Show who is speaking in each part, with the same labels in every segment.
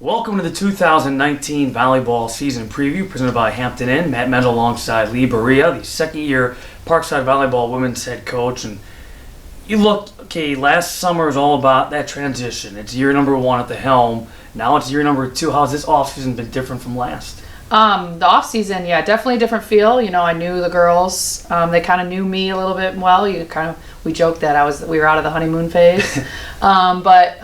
Speaker 1: Welcome to the 2019 volleyball season preview presented by Hampton Inn. Matt Menzl alongside Leigh Barea, the second-year Parkside Volleyball women's head coach. And you look, last summer was all about that transition. It's year number one at the helm. Now it's year number two. How's this offseason been different from last?
Speaker 2: The off season, definitely a different feel. I knew the girls. They kind of knew me a little bit well. We joked that we were out of the honeymoon phase. But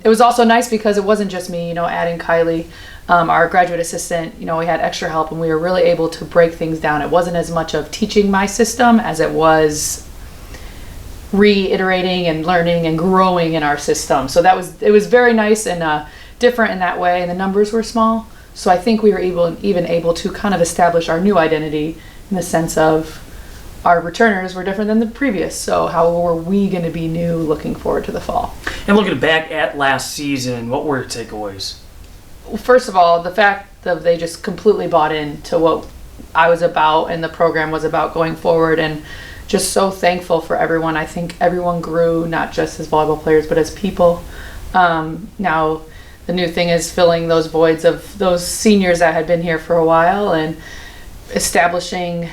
Speaker 2: it was also nice because it wasn't just me. Adding Kylie, our graduate assistant. We had extra help, and we were really able to break things down. It wasn't as much of teaching my system as it was reiterating and learning and growing in our system. So it was very nice and different in that way. And the numbers were small. So I think we were able to kind of establish our new identity in the sense of our returners were different than the previous. So how were we going to be new looking forward to the fall?
Speaker 1: And looking back at last season, what were your takeaways?
Speaker 2: Well, first of all, the fact that they just completely bought into what I was about and the program was about going forward, and just so thankful for everyone. I think everyone grew, not just as volleyball players, but as people. Now, the new thing is filling those voids of those seniors that had been here for a while and establishing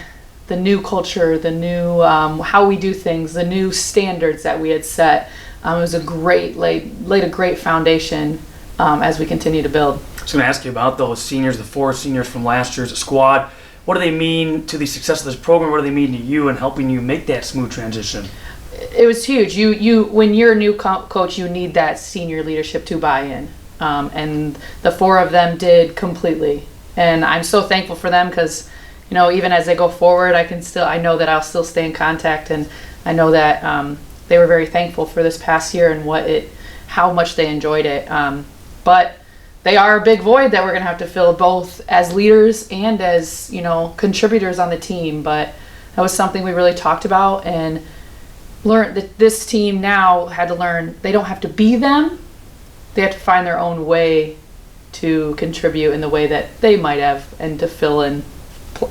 Speaker 2: the new culture, the new how we do things, the new standards that we had set. It was laid a great foundation as we continue to build.
Speaker 1: I was going to ask you about those seniors, the four seniors from last year's squad. What do they mean to the success of this program? What do they mean to you in helping you make that smooth transition?
Speaker 2: It was huge. You when you're a new coach, you need that senior leadership to buy in. And the four of them did completely, and I'm so thankful for them because, even as they go forward, I know that I'll still stay in contact, and I know that they were very thankful for this past year and how much they enjoyed it. But they are a big void that we're gonna have to fill, both as leaders and as contributors on the team. But that was something we really talked about and learned that this team now had to learn they don't have to be them. They have to find their own way to contribute in the way that they might have and to fill and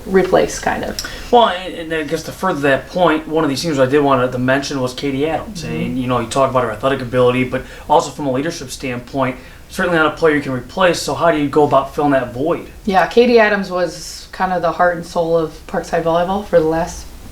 Speaker 2: replace, kind of.
Speaker 1: Well, and I guess to further that point, one of these seniors I did want to mention was Katie Adams. Mm-hmm. And, you talk about her athletic ability, but also from a leadership standpoint, certainly not a player you can replace. So how do you go about filling that void? Yeah,
Speaker 2: Katie Adams was kind of the heart and soul of Parkside Volleyball for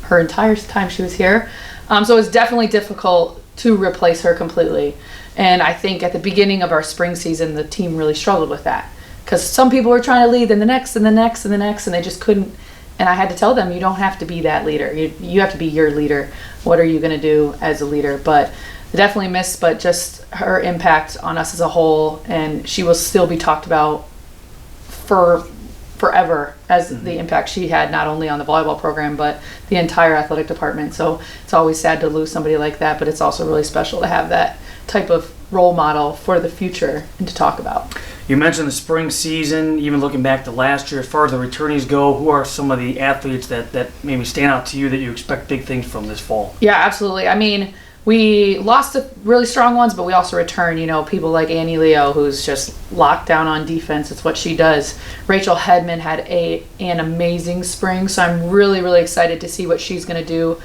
Speaker 2: her entire time she was here. So it was definitely difficult to replace her completely. And I think at the beginning of our spring season, the team really struggled with that because some people were trying to lead, and the next, and the next, and the next, and they just couldn't. And I had to tell them, you don't have to be that leader. You have to be your leader. What are you going to do as a leader? But I definitely miss, but just her impact on us as a whole, and she will still be talked about forever as the impact she had not only on the volleyball program but the entire athletic department. So it's always sad to lose somebody like that, but it's also really special to have that type of role model for the future and to talk about.
Speaker 1: You mentioned the spring season, even looking back to last year. As far as the returnees go, who are some of the athletes that maybe stand out to you that you expect big things from this fall?
Speaker 2: Yeah, absolutely. I mean, we lost the really strong ones, but we also returned, people like Annie Leo, who's just locked down on defense. It's what she does. Rachel Hedman had an amazing spring, so I'm really, really excited to see what she's going to do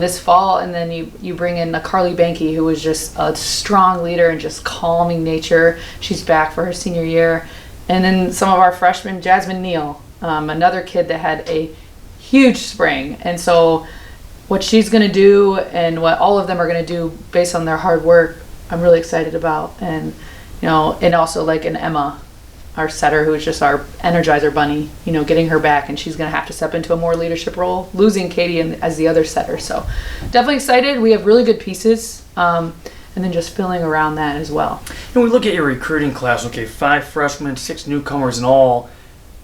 Speaker 2: this fall. And then you bring in Carly Banky, who was just a strong leader and just calming nature. She's back for her senior year. And then some of our freshmen, Jasmine Neal, another kid that had a huge spring. And so what she's going to do and what all of them are going to do based on their hard work, I'm really excited about. And, and also like an Emma, our setter, who's just our Energizer bunny, getting her back, and she's going to have to step into a more leadership role, losing Katie as the other setter. So definitely excited. We have really good pieces, and then just filling around that as well.
Speaker 1: And we look at your recruiting class, 5 freshmen, 6 newcomers in all.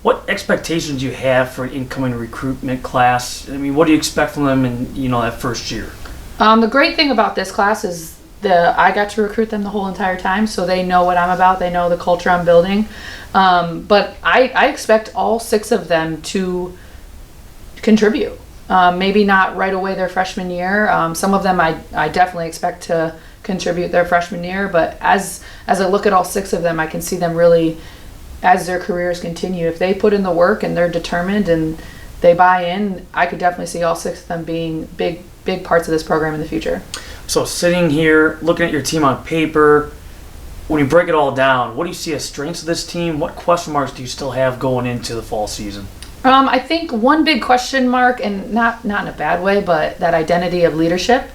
Speaker 1: What expectations do you have for an incoming recruitment class? I mean, what do you expect from them in that first year?
Speaker 2: The great thing about this class is I got to recruit them the whole entire time, so they know what I'm about. They know the culture I'm building. But I expect all 6 of them to contribute. Maybe not right away their freshman year. Some of them I definitely expect to contribute their freshman year. But as I look at all 6 of them, I can see them really, as their careers continue, if they put in the work and they're determined and they buy in, I could definitely see all 6 of them being big parts of this program in the future.
Speaker 1: So sitting here, looking at your team on paper, when you break it all down, what do you see as strengths of this team? What question marks do you still have going into the fall season?
Speaker 2: I think one big question mark, and not in a bad way, but that identity of leadership.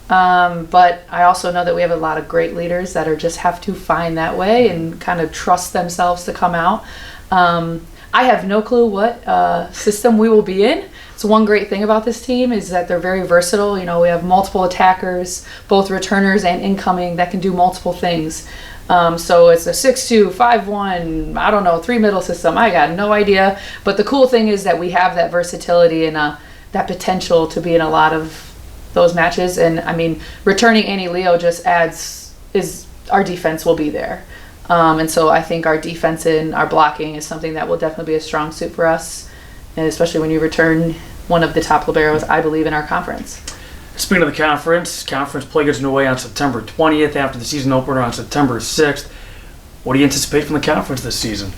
Speaker 2: But I also know that we have a lot of great leaders that are just have to find that way and kind of trust themselves to come out. I have no clue what system we will be in. So one great thing about this team is that they're very versatile. You know, we have multiple attackers, both returners and incoming, that can do multiple things. So it's a 6-2, 5-1, I don't know, 3 middle system. I got no idea. But the cool thing is that we have that versatility and that potential to be in a lot of those matches. And I mean, returning Annie Leo just our defense will be there. And so I think our defense and our blocking is something that will definitely be a strong suit for us, and especially when you return one of the top liberos, I believe, in our conference.
Speaker 1: Speaking of the conference play gets underway on September 20th after the season opener on September 6th. What do you anticipate from the conference this season?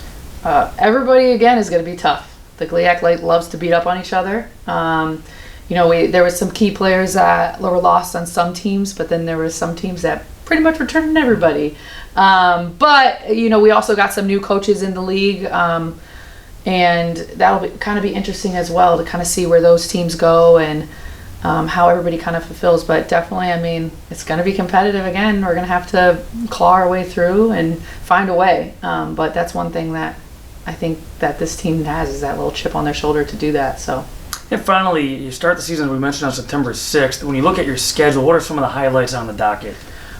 Speaker 2: Everybody, again, is going to be tough. The GLIAC loves to beat up on each other. There was some key players that were lost on some teams, but then there were some teams that pretty much returned everybody. But we also got some new coaches in the league, and that'll kind of be interesting as well to kind of see where those teams go and how everybody kind of fulfills. But definitely, I mean, it's going to be competitive again. We're going to have to claw our way through and find a way. But that's one thing that I think that this team has, is that little chip on their shoulder to do that. So.
Speaker 1: And finally, you start the season, as we mentioned, on September 6th. When you look at your schedule, what are some of the highlights on the docket?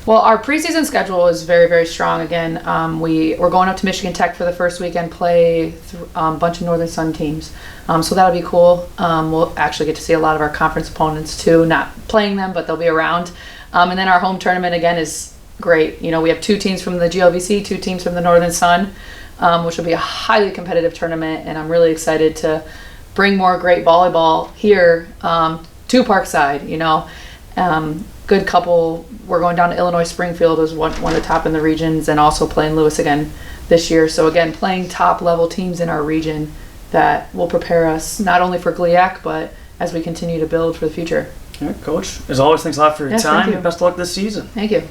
Speaker 2: Well, our preseason schedule is very, very strong. Again, we're going up to Michigan Tech for the first weekend, play a bunch of Northern Sun teams. So that'll be cool. We'll actually get to see a lot of our conference opponents too, not playing them, but they'll be around. And then our home tournament, again, is great. We have 2 teams from the GLVC, 2 teams from the Northern Sun, which will be a highly competitive tournament. And I'm really excited to bring more great volleyball here to Parkside. Good couple. We're going down to Illinois Springfield as one of the top in the regions, and also playing Lewis again this year. So again, playing top level teams in our region that will prepare us not only for GLIAC, but as we continue to build for the future.
Speaker 1: All right, Coach. As always, thanks a lot for your time.
Speaker 2: Thank you.
Speaker 1: And best of luck this season.
Speaker 2: Thank you.